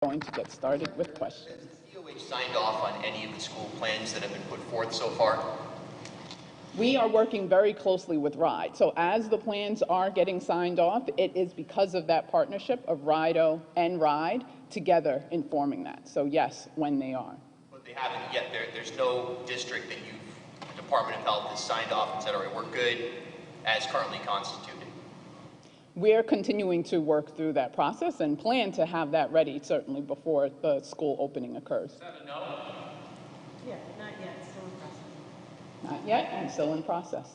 Going to get started with questions. Has the DOH signed off on any of the school plans that have been put forth so far? We are working very closely with RIDE. So as the plans are getting signed off, it is because of that partnership of RIDO and RIDE together informing that. So yes, when they are. But they haven't yet. There's no district that the Department of Health has signed off and said, all right, we're good as currently constituted. We're continuing to work through that process and plan to have that ready certainly before the school opening occurs. Is that a no? Yeah, not yet, still in process. Not yet, and still in process.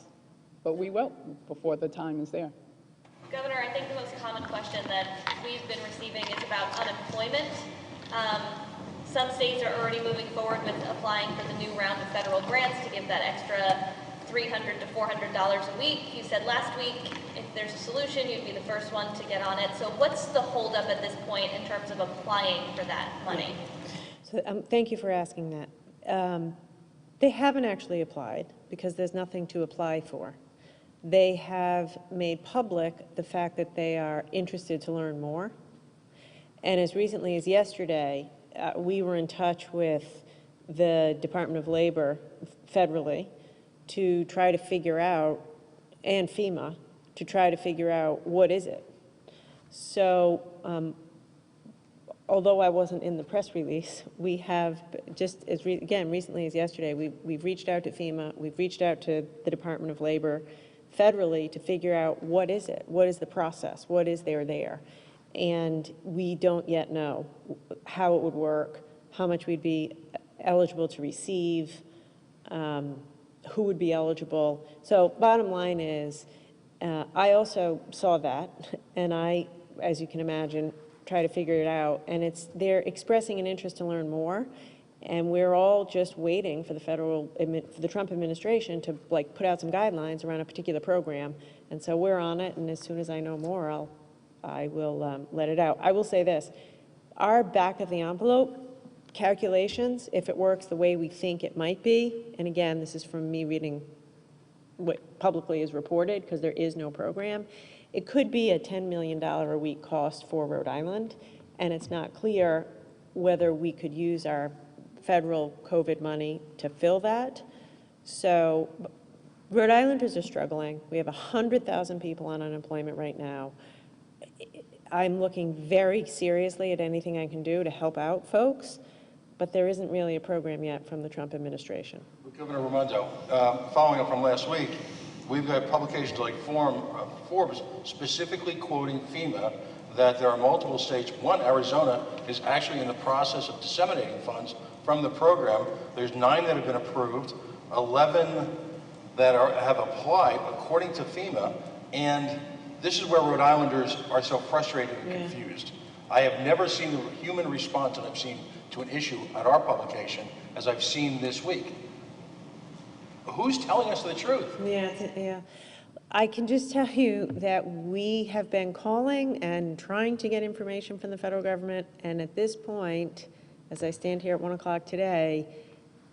But we will before the time is there. Governor, I think the most common question that we've been receiving is about unemployment. Some states are already moving forward with applying for the new round of federal grants to give that extra $300 to $400 a week. You said last week, if there's a solution, you'd be the first one to get on it. So what's the holdup at this point in terms of applying for that money? So thank you for asking that. They haven't actually applied because there's nothing to apply for. They have made public the fact that they are interested to learn more. And as recently as yesterday, we were in touch with the Department of Labor federally to try to figure out, and FEMA, to try to figure out what is it. So although I wasn't in the press release, we have just, again, recently as yesterday, we've reached out to FEMA, we've reached out to the Department of Labor federally to figure out what is it, what is the process, what is there. And we don't yet know how it would work, how much we'd be eligible to receive, who would be eligible. So bottom line is, I also saw that, and I, as you can imagine, try to figure it out, and they're expressing an interest to learn more, and we're all just waiting for the Trump administration to put out some guidelines around a particular program, and so we're on it, and as soon as I know more, I will let it out. I will say this, our back of the envelope calculations, if it works the way we think it might be, and again, this is from me reading what publicly is reported because there is no program, it could be a $10 million a week cost for Rhode Island, and it's not clear whether we could use our federal COVID money to fill that. So Rhode Islanders are struggling. We have 100,000 people on unemployment right now. I'm looking very seriously at anything I can do to help out folks, but there isn't really a program yet from the Trump administration. Governor Raimondo, following up from last week, we've got publications like Forbes specifically quoting FEMA that there are multiple states. One, Arizona, is actually in the process of disseminating funds from the program. There's 9 that have been approved, 11 that have applied according to FEMA, and this is where Rhode Islanders are so frustrated and confused. I have never seen the human response that I've seen to an issue at our publication as I've seen this week. Who's telling us the truth? Yeah. I can just tell you that we have been calling and trying to get information from the federal government, and at this point, as I stand here at 1 o'clock today,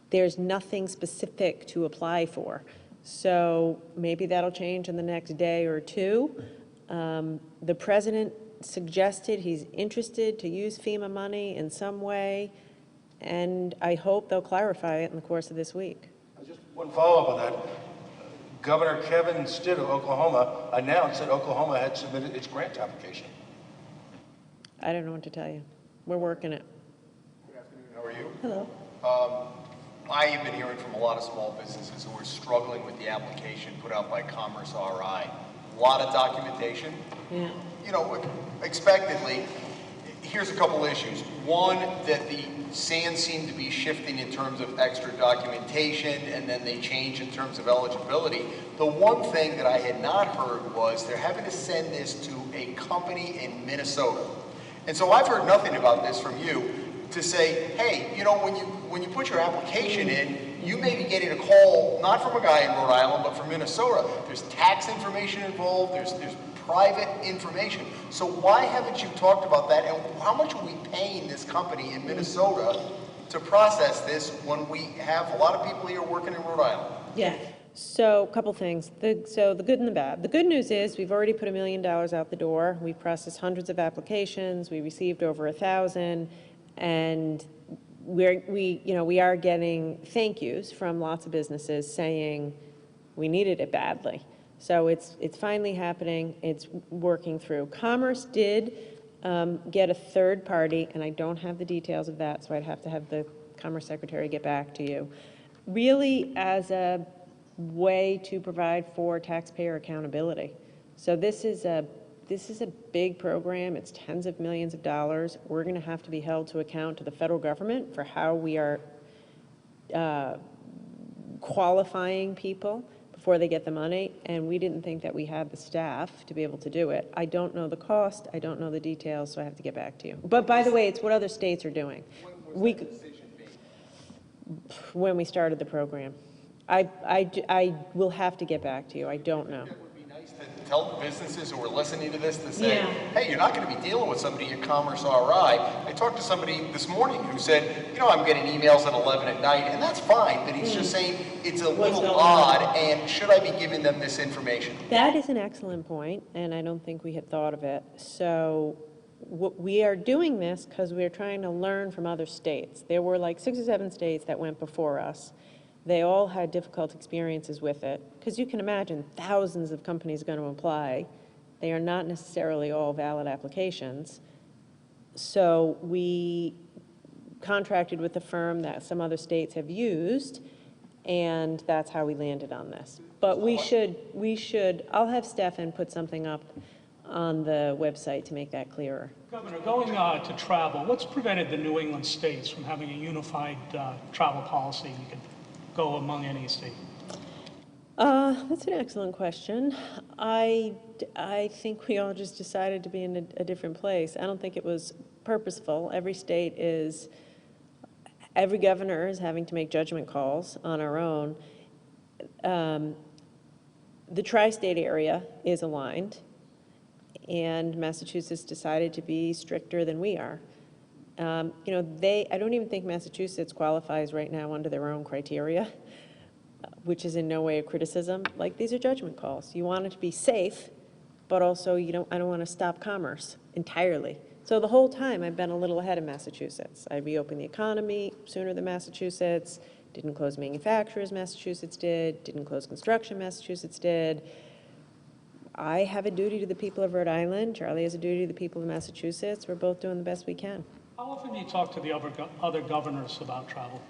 there's nothing specific to apply for. So maybe that'll change in the next day or two. The president suggested he's interested to use FEMA money in some way, and I hope they'll clarify it in the course of this week. Just one follow-up on that. Governor Kevin Stitt of Oklahoma announced that Oklahoma had submitted its grant application. I don't know what to tell you. We're working it. Good afternoon. How are you? Hello. I have been hearing from a lot of small businesses who are struggling with the application put out by Commerce RI. A lot of documentation. Yeah. You know, expectedly, here's a couple issues. One, that the sands seem to be shifting in terms of extra documentation, and then they change in terms of eligibility. The one thing that I had not heard was they're having to send this to a company in Minnesota. And so I've heard nothing about this from you to say, hey, you know, when you put your application in, you may be getting a call, not from a guy in Rhode Island, but from Minnesota. There's tax information involved, there's private information. So why haven't you talked about that, and how much are we paying this company in Minnesota to process this when we have a lot of people here working in Rhode Island? Yeah. So, a couple things. So the good and the bad. The good news is we've already put $1 million out the door. We've processed hundreds of applications. We received over 1,000, and we are getting thank yous from lots of businesses saying we needed it badly. So it's finally happening. It's working through. Commerce did get a third party, and I don't have the details of that, so I'd have to have the Commerce Secretary get back to you. Really, as a way to provide for taxpayer accountability. So this is a big program. It's tens of millions of dollars. We're going to have to be held to account to the federal government for how we are qualifying people before they get the money, and we didn't think that we had the staff to be able to do it. I don't know the cost. I don't know the details, so I have to get back to you. But by the way, it's what other states are doing. When we started the program. I will have to get back to you. I don't know. It would be nice to tell the businesses who are listening to this to say, hey, you're not going to be dealing with somebody at Commerce RI. I talked to somebody this morning who said, I'm getting emails at 11 at night, and that's fine, but he's just saying it's a little odd, and should I be giving them this information? That is an excellent point, and I don't think we had thought of it. So we are doing this because we are trying to learn from other states. There were like 6 or 7 states that went before us. They all had difficult experiences with it, because you can imagine thousands of companies going to apply. They are not necessarily all valid applications. So we contracted with a firm that some other states have used, and that's how we landed on this. But we should, I'll have Stefan put something up on the website to make that clearer. Governor, going to travel, what's prevented the New England states from having a unified travel policy? You could go among any state. That's an excellent question. I think we all just decided to be in a different place. I don't think it was purposeful. Every governor is having to make judgment calls on our own. The tri-state area is aligned, and Massachusetts decided to be stricter than we are. I don't even think Massachusetts qualifies right now under their own criteria, which is in no way a criticism. Like, these are judgment calls. You want it to be safe, but also I don't want to stop commerce entirely. So the whole time I've been a little ahead of Massachusetts. I reopened the economy sooner than Massachusetts, didn't close manufacturers, Massachusetts didn't close construction, Massachusetts did. I have a duty to the people of Rhode Island. Charlie has a duty to the people of Massachusetts. We're both doing the best we can. How often do you talk to the other governors about travel?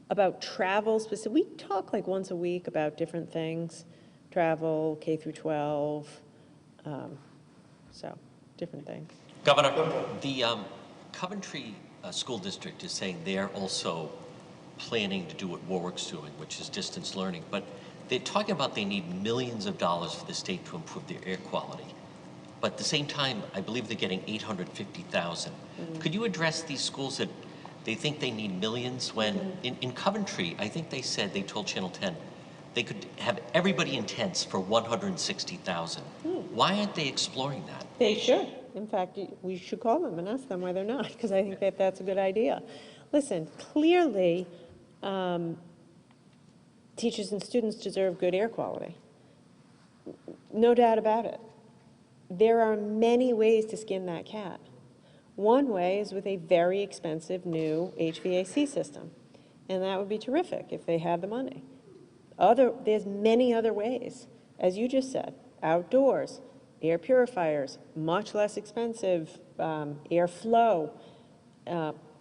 About travel specific, we talk like once a week about different things, travel, K through 12, so different things. Governor, the Coventry School District is saying they're also planning to do what Warwick's doing, which is distance learning, but they're talking about they need millions of dollars for the state to improve their air quality. But at the same time, I believe they're getting $850,000. Could you address these schools that they think they need millions when in Coventry, I think they told Channel 10, they could have everybody in tents for $160,000. Why aren't they exploring that? They should. In fact, we should call them and ask them why they're not, because I think that that's a good idea. Listen, clearly, teachers and students deserve good air quality. No doubt about it. There are many ways to skin that cat. One way is with a very expensive new HVAC system, and that would be terrific if they had the money. There's many other ways, as you just said, outdoors, air purifiers, much less expensive, airflow,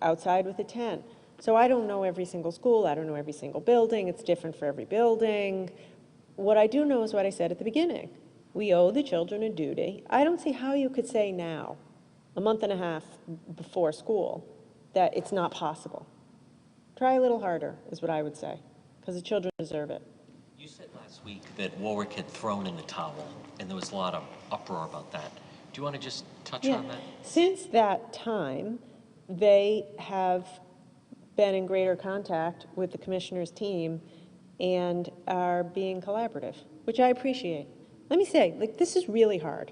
outside with a tent. So I don't know every single school, I don't know every single building, it's different for every building. What I do know is what I said at the beginning. We owe the children a duty. I don't see how you could say now, a month and a half before school, that it's not possible. Try a little harder, is what I would say, because the children deserve it. You said last week that Warwick had thrown in the towel, and there was a lot of uproar about that. Do you want to just touch on that? Since that time, they have been in greater contact with the commissioner's team and are being collaborative, which I appreciate. Let me say, this is really hard.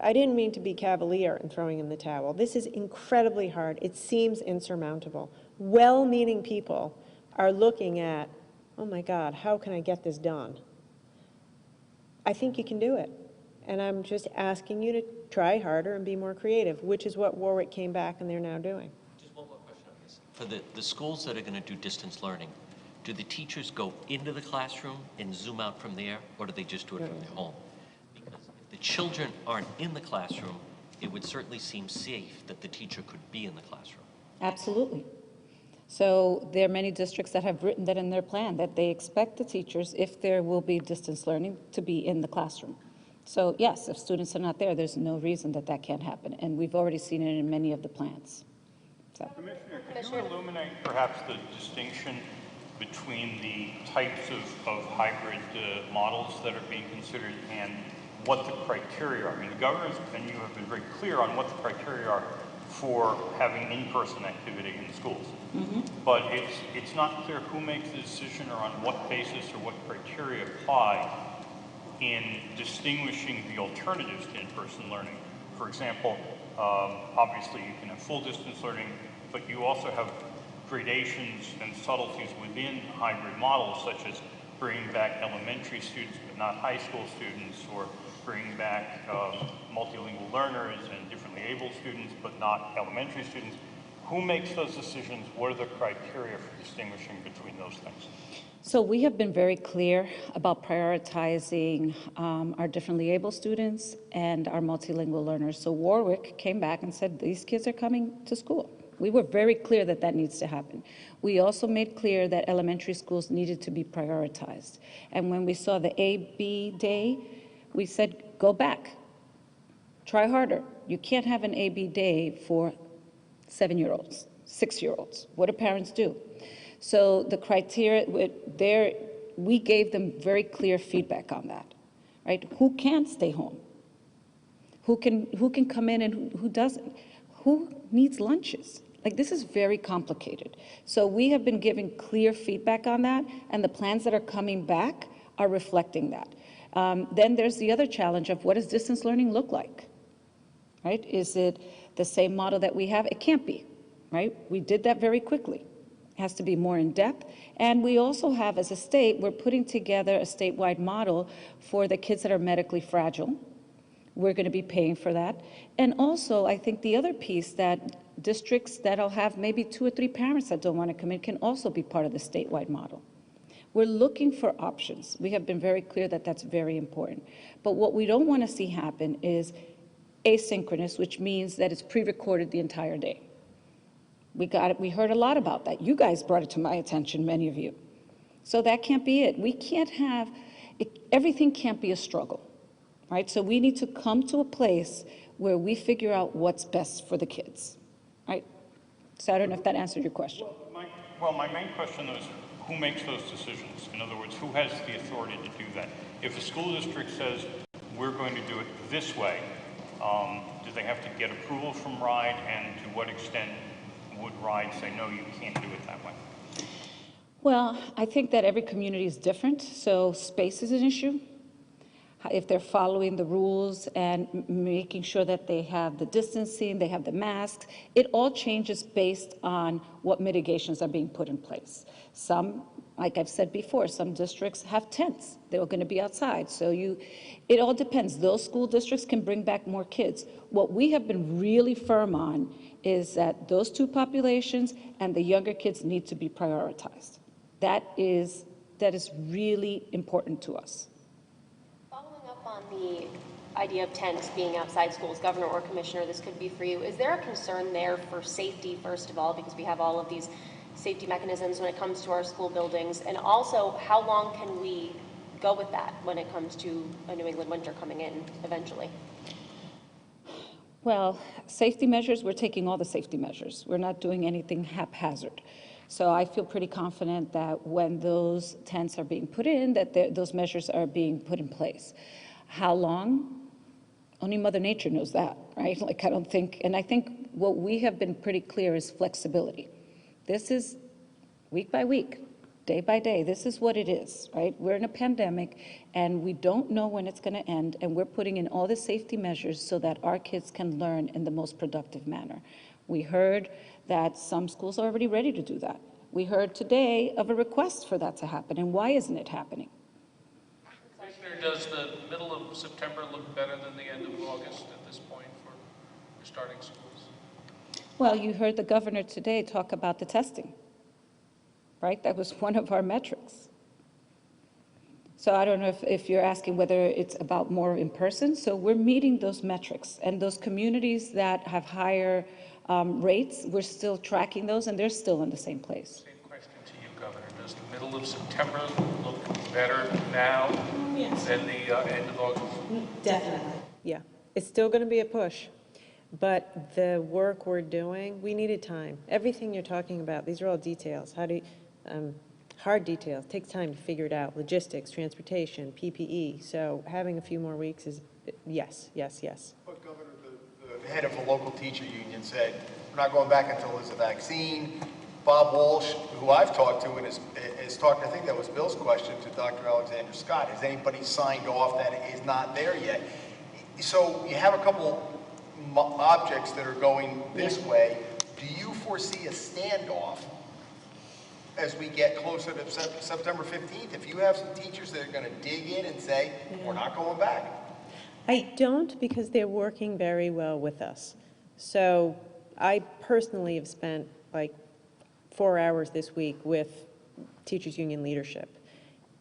I didn't mean to be cavalier in throwing in the towel. This is incredibly hard. It seems insurmountable. Well-meaning people are looking at, oh my God, how can I get this done? I think you can do it. And I'm just asking you to try harder and be more creative, which is what Warwick came back and they're now doing. Just one more question on this. For the schools that are going to do distance learning, do the teachers go into the classroom and zoom out from there, or do they just do it from their home? Because if the children aren't in the classroom, it would certainly seem safe that the teacher could be in the classroom. Absolutely. So there are many districts that have written that in their plan, that they expect the teachers, if there will be distance learning, to be in the classroom. So yes, if students are not there, there's no reason that that can't happen. And we've already seen it in many of the plans. So. Commissioner, can you illuminate perhaps the distinction between the types of hybrid models that are being considered and what the criteria are? I mean, the government and you have been very clear on what the criteria are for having in-person activity in schools. Mm-hmm. But it's not clear who makes the decision or on what basis or what criteria apply in distinguishing the alternatives to in-person learning. For example, obviously you can have full distance learning, but you also have gradations and subtleties within hybrid models, such as bringing back elementary students but not high school students, or bringing back multilingual learners and differently abled students but not elementary students. Who makes those decisions? What are the criteria for distinguishing between those things? So we have been very clear about prioritizing our differently able students and our multilingual learners. So Warwick came back and said, these kids are coming to school. We were very clear that that needs to happen. We also made clear that elementary schools needed to be prioritized. And when we saw the A-B day, we said, go back, try harder. You can't have an A-B day for 7-year-olds, 6-year-olds. What do parents do? So the criteria, we gave them very clear feedback on that, right? Who can stay home? Who can come in and who doesn't? Who needs lunches? Like, this is very complicated. So we have been giving clear feedback on that, and the plans that are coming back are reflecting that. Then there's the other challenge of what does distance learning look like, right? Is it the same model that we have? It can't be, right? We did that very quickly. It has to be more in depth. And we also have, as a state, we're putting together a statewide model for the kids that are medically fragile. We're going to be paying for that. And also, I think the other piece, that districts that'll have maybe 2 or 3 parents that don't want to come in can also be part of the statewide model. We're looking for options. We have been very clear that that's very important. But what we don't want to see happen is asynchronous, which means that it's pre-recorded the entire day. We heard a lot about that. You guys brought it to my attention, many of you. So that can't be it. We can't have, everything can't be a struggle. Right? So we need to come to a place where we figure out what's best for the kids, right? So I don't know if that answered your question. Well, my main question is, who makes those decisions? In other words, who has the authority to do that? If a school district says, we're going to do it this way, do they have to get approval from RIDE, and to what extent would RIDE say, no, you can't do it that way? Well, I think that every community is different, so space is an issue. If they're following the rules and making sure that they have the distancing, they have the masks, it all changes based on what mitigations are being put in place. Some, like I've said before, some districts have tents. They're going to be outside. So it all depends. Those school districts can bring back more kids. What we have been really firm on is that those 2 populations and the younger kids need to be prioritized. That is really important to us. On the idea of tents being outside schools, Governor or Commissioner, this could be for you. Is there a concern there for safety, first of all, because we have all of these safety mechanisms when it comes to our school buildings? And also, how long can we go with that when it comes to a New England winter coming in eventually? Well, safety measures, we're taking all the safety measures. We're not doing anything haphazard. So I feel pretty confident that when those tents are being put in, that those measures are being put in place. How long? Only Mother Nature knows that, right? Like, I don't think, and I think what we have been pretty clear is flexibility. This is week by week, day by day. This is what it is, right? We're in a pandemic and we don't know when it's going to end, and we're putting in all the safety measures so that our kids can learn in the most productive manner. We heard that some schools are already ready to do that. We heard today of a request for that to happen, and why isn't it happening? Commissioner, does the middle of September look better than the end of August at this point for starting schools? Well, you heard the governor today talk about the testing, right? That was one of our metrics. So I don't know if you're asking whether it's about more in person. So we're meeting those metrics, and those communities that have higher rates, we're still tracking those, and they're still in the same place. Same question to you, Governor. Does the middle of September look better now than the end of August? Definitely. Yeah, it's still going to be a push, but the work we're doing, we needed time. Everything you're talking about, these are all details. How do you, hard details, takes time to figure it out. Logistics, transportation, PPE. So having a few more weeks is yes, yes, yes. But Governor, the head of the local teacher union said, we're not going back until there's a vaccine. Bob Walsh, who I've talked to and has talked, I think that was Bill's question to Dr. Alexander Scott, has anybody signed off that is not there yet? So you have a couple objects that are going this way. Do you foresee a standoff as we get closer to September 15th? If you have some teachers that are going to dig in and say, we're not going back. I don't, because they're working very well with us. So I personally have spent like 4 hours this week with teachers union leadership,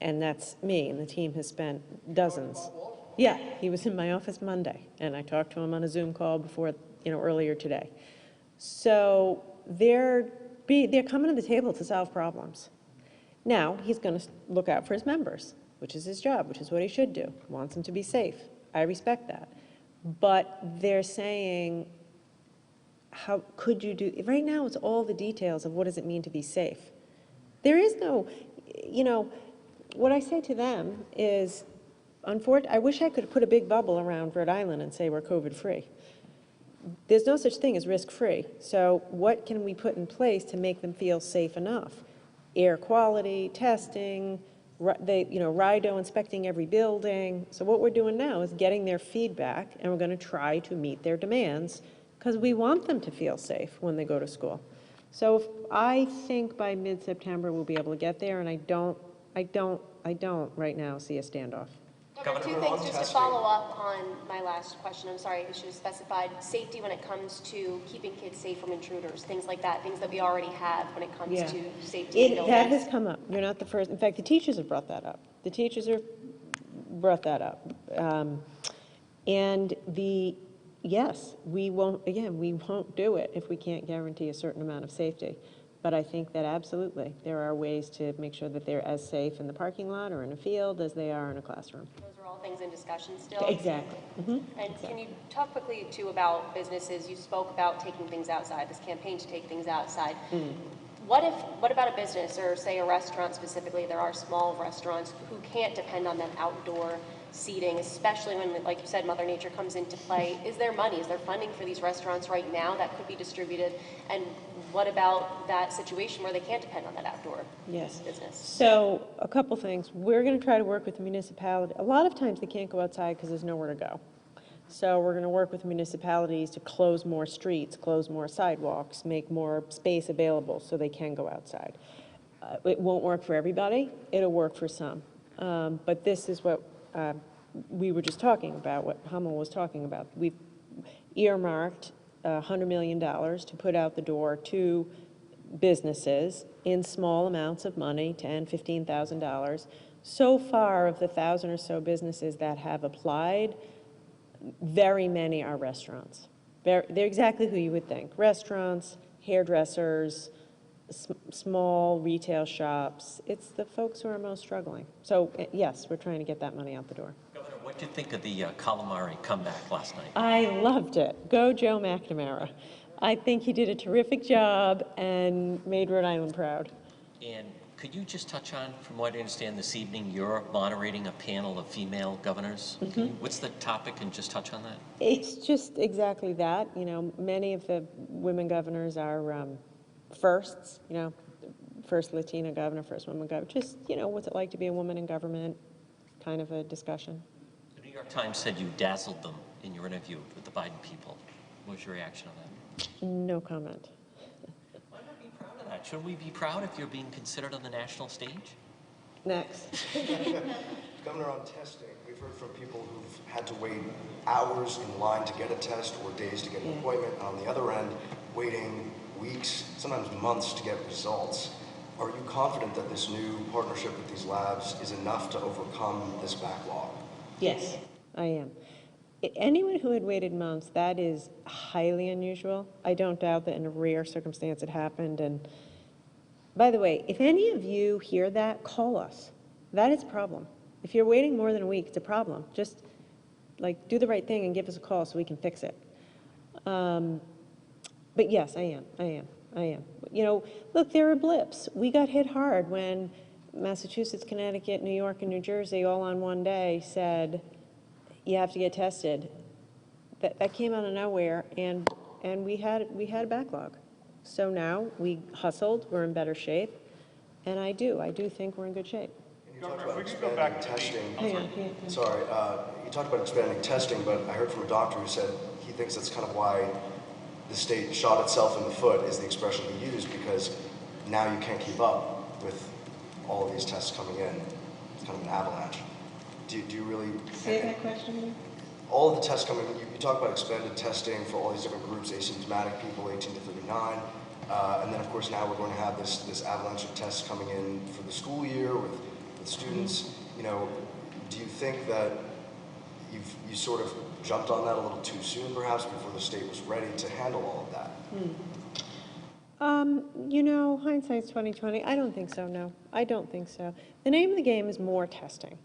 and that's me, and the team has spent dozens. Yeah, he was in my office Monday, and I talked to him on a Zoom call before, earlier today. So they're coming to the table to solve problems. Now, he's going to look out for his members, which is his job, which is what he should do. He wants them to be safe. I respect that. But they're saying, how could you do, right now it's all the details of what does it mean to be safe. There is no, what I say to them is, I wish I could put a big bubble around Rhode Island and say we're COVID-free. There's no such thing as risk-free. So what can we put in place to make them feel safe enough? Air quality, testing, RIDO inspecting every building. So what we're doing now is getting their feedback, and we're going to try to meet their demands because we want them to feel safe when they go to school. So I think by mid-September we'll be able to get there, and I don't right now see a standoff. Governor, two things just to follow up on my last question. I'm sorry, I should have specified safety when it comes to keeping kids safe from intruders, things like that, things that we already have when it comes to safety in buildings. That has come up. You're not the first. In fact, the teachers have brought that up. The teachers have brought that up. Yes, we won't do it if we can't guarantee a certain amount of safety. But I think that absolutely there are ways to make sure that they're as safe in the parking lot or in a field as they are in a classroom. Those are all things in discussion still? Exactly. Mm-hmm. And can you talk quickly, too, about businesses? You spoke about taking things outside, this campaign to take things outside. Mm-hmm. What about a business, or say a restaurant specifically? There are small restaurants who can't depend on that outdoor seating, especially when, like you said, Mother Nature comes into play. Is there money? Is there funding for these restaurants right now that could be distributed? And what about that situation where they can't depend on that outdoor business? So a couple things. We're going to try to work with the municipality. A lot of times they can't go outside because there's nowhere to go. So we're going to work with municipalities to close more streets, close more sidewalks, make more space available so they can go outside. It won't work for everybody. It'll work for some. But this is what we were just talking about, what Hummel was talking about. We've earmarked $100 million to put out the door to businesses in small amounts of money, $10,000, $15,000. So far, of the 1,000 or so businesses that have applied, very many are restaurants. They're exactly who you would think. Restaurants, hairdressers, small retail shops. It's the folks who are most struggling. So yes, we're trying to get that money out the door. Governor, what did you think of the calamari comeback last night? I loved it. Go Joe McNamara. I think he did a terrific job and made Rhode Island proud. And could you just touch on, from what I understand this evening, you're moderating a panel of female governors. Mm-hmm. What's the topic, and just touch on that? It's just exactly that. Many of the women governors are firsts, first Latina governor, first woman governor. Just, what's it like to be a woman in government, kind of a discussion. The New York Times said you dazzled them in your interview with the Biden people. What was your reaction on that? No comment. Why not be proud of that? that? Shouldn't we be proud if you're being considered on the national stage? Next. Governor, on testing, we've heard from people who've had to wait hours in line to get a test or days to get an appointment. On the other end, waiting weeks, sometimes months to get results. Are you confident that this new partnership with these labs is enough to overcome this backlog? Yes, I am. Anyone who had waited months, that is highly unusual. I don't doubt that in a rare circumstance it happened. And by the way, if any of you hear that, call us. That is a problem. If you're waiting more than a week, it's a problem. Just like do the right thing and give us a call so we can fix it. But yes, I am. You know, look, there are blips. We got hit hard when Massachusetts, Connecticut, New York, and New Jersey all on one day said, you have to get tested. That came out of nowhere, and we had a backlog. So now we hustled, we're in better shape, and I do think we're in good shape. You talked about expanding testing. Sorry, you talked about expanding testing, but I heard from a doctor who said he thinks that's kind of why the state shot itself in the foot, is the expression he used, because now you can't keep up with all of these tests coming in. It's kind of an avalanche. Do you really... Say that question again? All of the tests coming, you talk about expanded testing for all these different groups, asymptomatic people, 18 to 39, and then of course now we're going to have this avalanche of tests coming in for the school year with students. You know, do you think that you sort of jumped on that a little too soon perhaps before the state was ready to handle all of that? You know, hindsight's 20/20. I don't think so, no. I don't think so. The name of the game is more testing.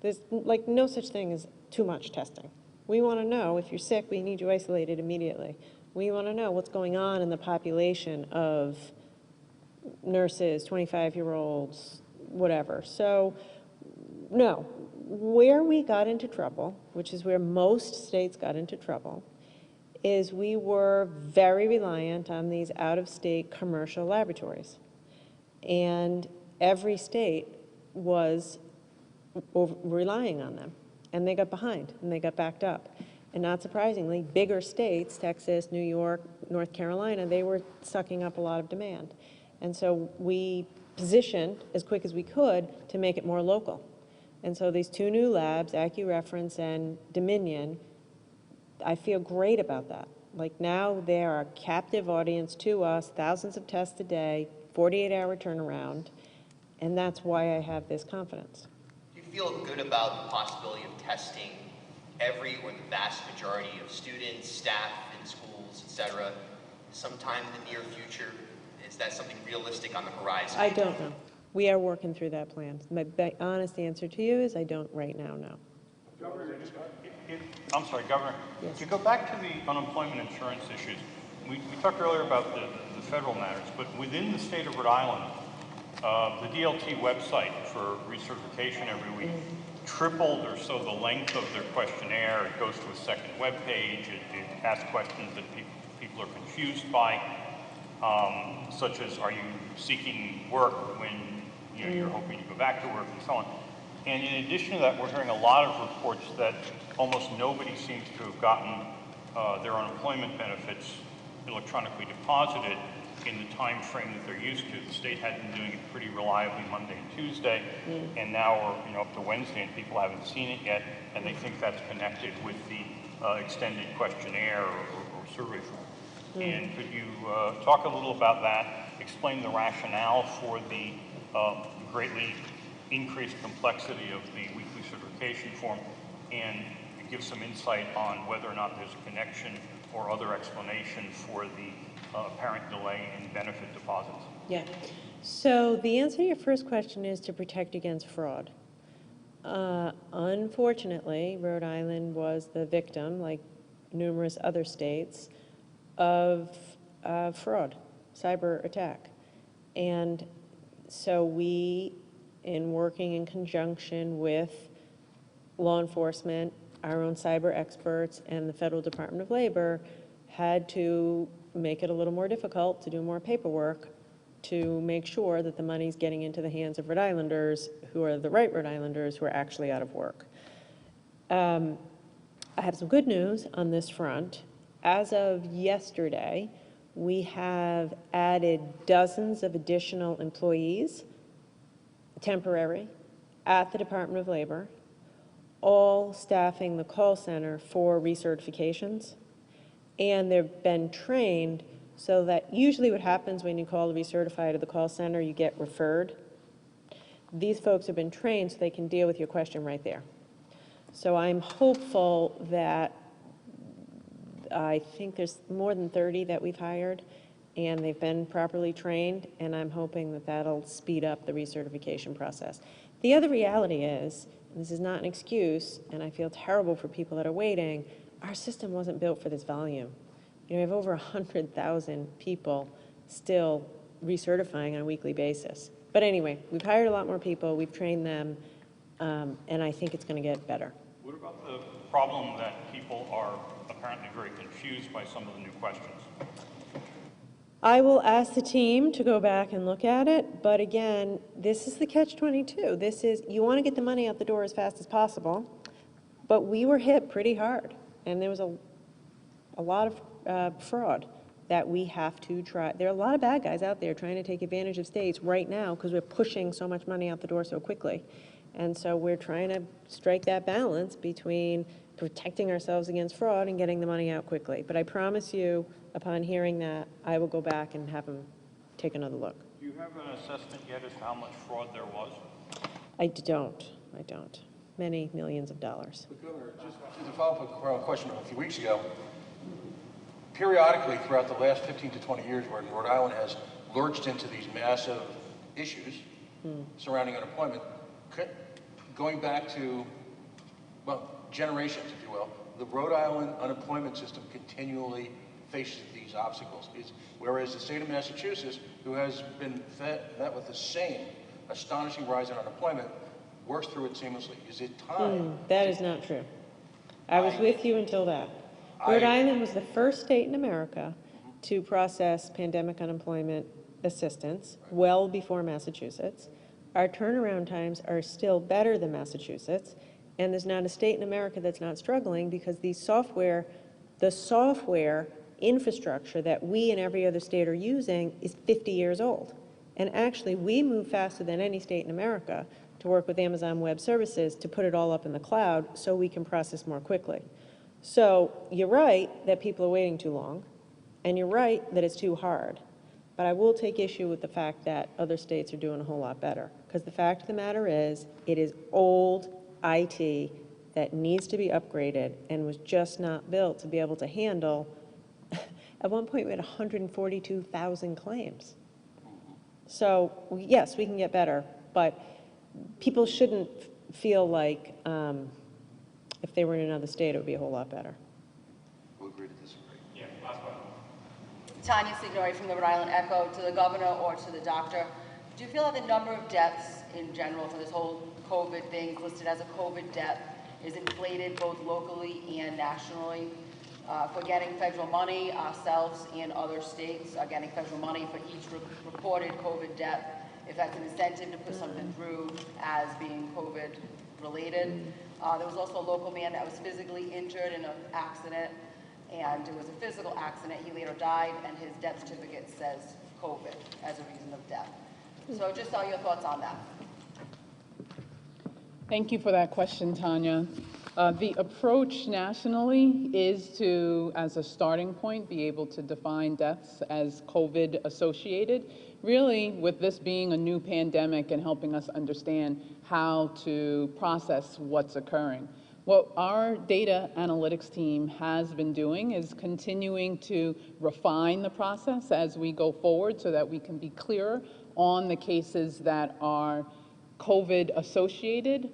There's like no such thing as too much testing. We want to know if you're sick, we need you isolated immediately. We want to know what's going on in the population of nurses, 25-year-olds, whatever. So, no. Where we got into trouble, which is where most states got into trouble, is we were very reliant on these out-of-state commercial laboratories. And every state was relying on them. And they got behind, and they got backed up. And not surprisingly, bigger states, Texas, New York, North Carolina, they were sucking up a lot of demand. And so we positioned as quick as we could to make it more local. And so these two new labs, AccuReference and Dominion, I feel great about that. Like now they are a captive audience to us, thousands of tests a day, 48-hour turnaround, and that's why I have this confidence. Do you feel good about the possibility of testing every or the vast majority of students, staff in schools, et cetera, sometime in the near future? Is that something realistic on the horizon? I don't know. We are working through that plan. My honest answer to you is I don't right now know. Governor, I'm sorry, Governor. Yes. To go back to the unemployment insurance issues, we talked earlier about the federal matters, but within the state of Rhode Island, the DLT website for recertification every week tripled or so the length of their questionnaire. It goes to a second web page. It asks questions that people are confused by, such as, are you seeking work when you're hoping to go back to work, and so on. And in addition to that, we're hearing a lot of reports that almost nobody seems to have gotten their unemployment benefits electronically deposited in the time frame that they're used to. The state had been doing it pretty reliably Monday and Tuesday, and now we're up to Wednesday and people haven't seen it yet, and they think that's connected with the extended questionnaire or survey form. And could you talk a little about that, explain the rationale for the greatly increased complexity of the weekly certification form, and give some insight on whether or not there's a connection or other explanation for the apparent delay in benefit deposits? Yeah. So the answer to your first question is to protect against fraud. Unfortunately, Rhode Island was the victim, like numerous other states, of fraud, cyber attack. And so we, in working in conjunction with law enforcement, our own cyber experts, and the Federal Department of Labor, had to make it a little more difficult to do more paperwork to make sure that the money's getting into the hands of Rhode Islanders who are the right Rhode Islanders who are actually out of work. I have some good news on this front. As of yesterday, We have added dozens of additional employees, temporary, at the Department of Labor, all staffing the call center for recertifications. And they've been trained so that usually what happens when you call to recertify to the call center, you get referred. These folks have been trained so they can deal with your question right there. So I'm hopeful that I think there's more than 30 that we've hired, and they've been properly trained, and I'm hoping that that'll speed up the recertification process. The other reality is, and this is not an excuse, and I feel terrible for people that are waiting, our system wasn't built for this volume. You know, we have over 100,000 people still recertifying on a weekly basis. But anyway, we've hired a lot more people, we've trained them, and I think it's going to get better. What about the problem that people are apparently very confused by some of the new questions? I will ask the team to go back and look at it, but again, this is the catch-22. This is, you want to get the money out the door as fast as possible, but we were hit pretty hard, and there was a lot of fraud that we have to try. There are a lot of bad guys out there trying to take advantage of states right now because we're pushing so much money out the door so quickly. And so we're trying to strike that balance between protecting ourselves against fraud and getting the money out quickly. But I promise you, upon hearing that, I will go back and have them take another look. Do you have an assessment yet as to how much fraud there was? I don't. Many millions of dollars. But Governor, just to follow up on a question a few weeks ago, periodically throughout the last 15 to 20 years where Rhode Island has lurched into these massive issues surrounding unemployment, going back to, well, generations, if you will, the Rhode Island unemployment system continually faces these obstacles. Whereas the state of Massachusetts, who has been met with the same astonishing rise in unemployment, works through it seamlessly. Is it time? That is not true. I was with you until that. Rhode Island was the first state in America to process pandemic unemployment assistance well before Massachusetts. Our turnaround times are still better than Massachusetts, and there's not a state in America that's not struggling because the software infrastructure that we and every other state are using is 50 years old. And actually, we move faster than any state in America to work with Amazon Web Services to put it all up in the cloud so we can process more quickly. So you're right that people are waiting too long, and you're right that it's too hard. But I will take issue with the fact that other states are doing a whole lot better. Because the fact of the matter is, it is old IT that needs to be upgraded and was just not built to be able to handle. At one point, we had 142,000 claims. So yes, we can get better, but people shouldn't feel like if they were in another state, it would be a whole lot better. We'll agree to disagree. Yeah, last one. Tanya Signori from the Rhode Island Echo. To the governor or to the doctor, do you feel that the number of deaths in general for this whole COVID thing listed as a COVID death is inflated both locally and nationally? For getting federal money, ourselves and other states are getting federal money for each reported COVID death, if that's an incentive to put something through as being COVID related. There was also a local man that was physically injured in an accident, and it was a physical accident. He later died, and his death certificate says COVID as a reason of death. So just all your thoughts on that. Thank you for that question, Tanya. The approach nationally is to, as a starting point, be able to define deaths as COVID associated, really with this being a new pandemic and helping us understand how to process what's occurring. What our data analytics team has been doing is continuing to refine the process as we go forward so that we can be clearer on the cases that are COVID associated,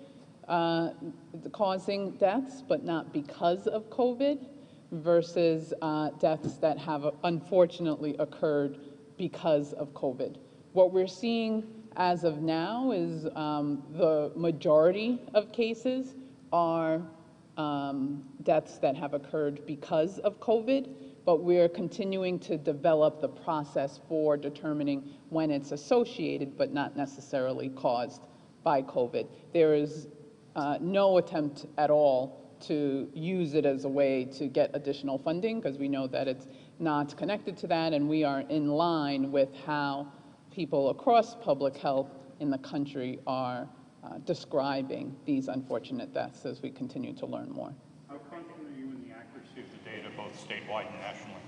causing deaths, but not because of COVID, versus deaths that have unfortunately occurred because of COVID. What we're seeing as of now is the majority of cases are deaths that have occurred because of COVID, but we're continuing to develop the process for determining when it's associated but not necessarily caused by COVID. There is no attempt at all to use it as a way to get additional funding, because we know that it's not connected to that, and we are in line with how people across public health in the country are describing these unfortunate deaths as we continue to learn more. How confident are you in the accuracy of the data, both statewide and nationally?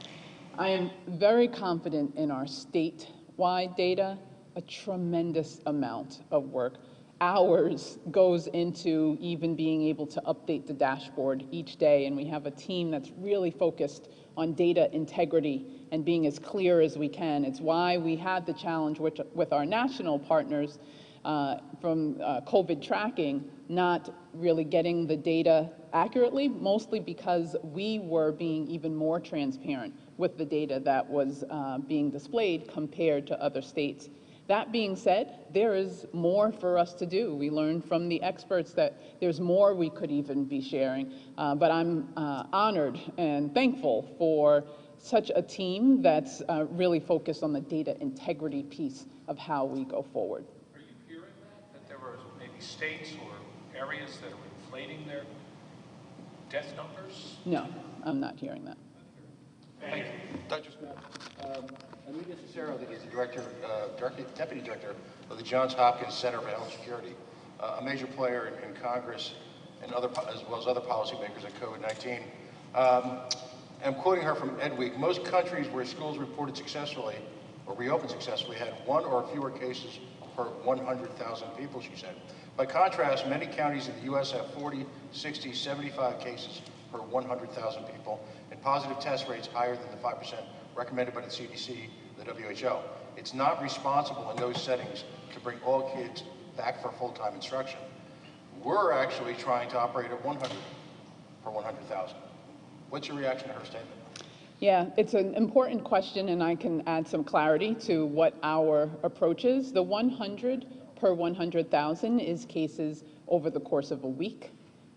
I am very confident in our statewide data. A tremendous amount of work, hours, goes into even being able to update the dashboard each day, and we have a team that's really focused on data integrity and being as clear as we can. It's why we had the challenge with our national partners from COVID tracking, not really getting the data accurately, mostly because we were being even more transparent with the data that was being displayed compared to other states. That being said, there is more for us to do. We learned from the experts that there's more we could even be sharing, but I'm honored and thankful for such a team that's really focused on the data integrity piece of how we go forward. Are you hearing that there were maybe states or areas that are inflating their death numbers? No, I'm not hearing that. Thank you. Dr. Smith, Anita Cicero is the Deputy Director of the Johns Hopkins Center for Health Security, a major player in Congress and as well as other policymakers on COVID-19. I'm quoting her from EdWeek. Most countries where schools reported successfully or reopened successfully had one or fewer cases per 100,000 people, she said. By contrast, many counties in the U.S. have 40, 60, 75 cases per 100,000 people, and positive test rates higher than the 5% recommended by the CDC, the WHO. It's not responsible in those settings to bring all kids back for full-time instruction. We're actually trying to operate at 100 per 100,000. What's your reaction to her statement? Yeah, it's an important question, and I can add some clarity to what our approach is. The 100 per 100,000 is cases over the course of a week.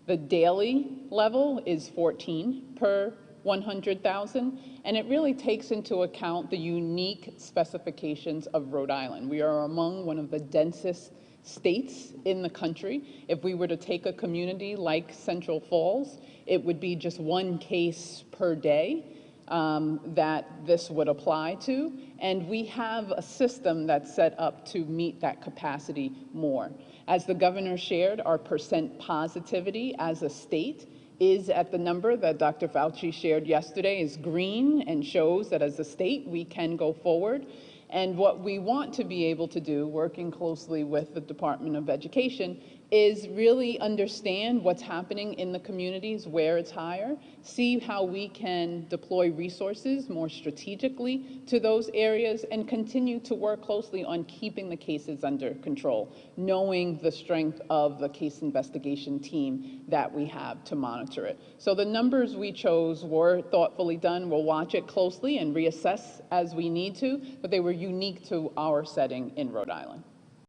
The daily level is 14 per 100,000, and it really takes into account the unique specifications of Rhode Island. We are among one of the densest states in the country. If we were to take a community like Central Falls, it would be just one case per day that this would apply to, and we have a system that's set up to meet that capacity more. As the governor shared, our percent positivity as a state is at the number that Dr. Fauci shared yesterday, is green, and shows that as a state we can go forward. And what we want to be able to do, working closely with the Department of Education, is really understand what's happening in the communities where it's higher, see how we can deploy resources more strategically to those areas, and continue to work closely on keeping the cases under control, knowing the strength of the case investigation team that we have to monitor it. So the numbers we chose were thoughtfully done. We'll watch it closely and reassess as we need to, but they were unique to our setting in Rhode Island.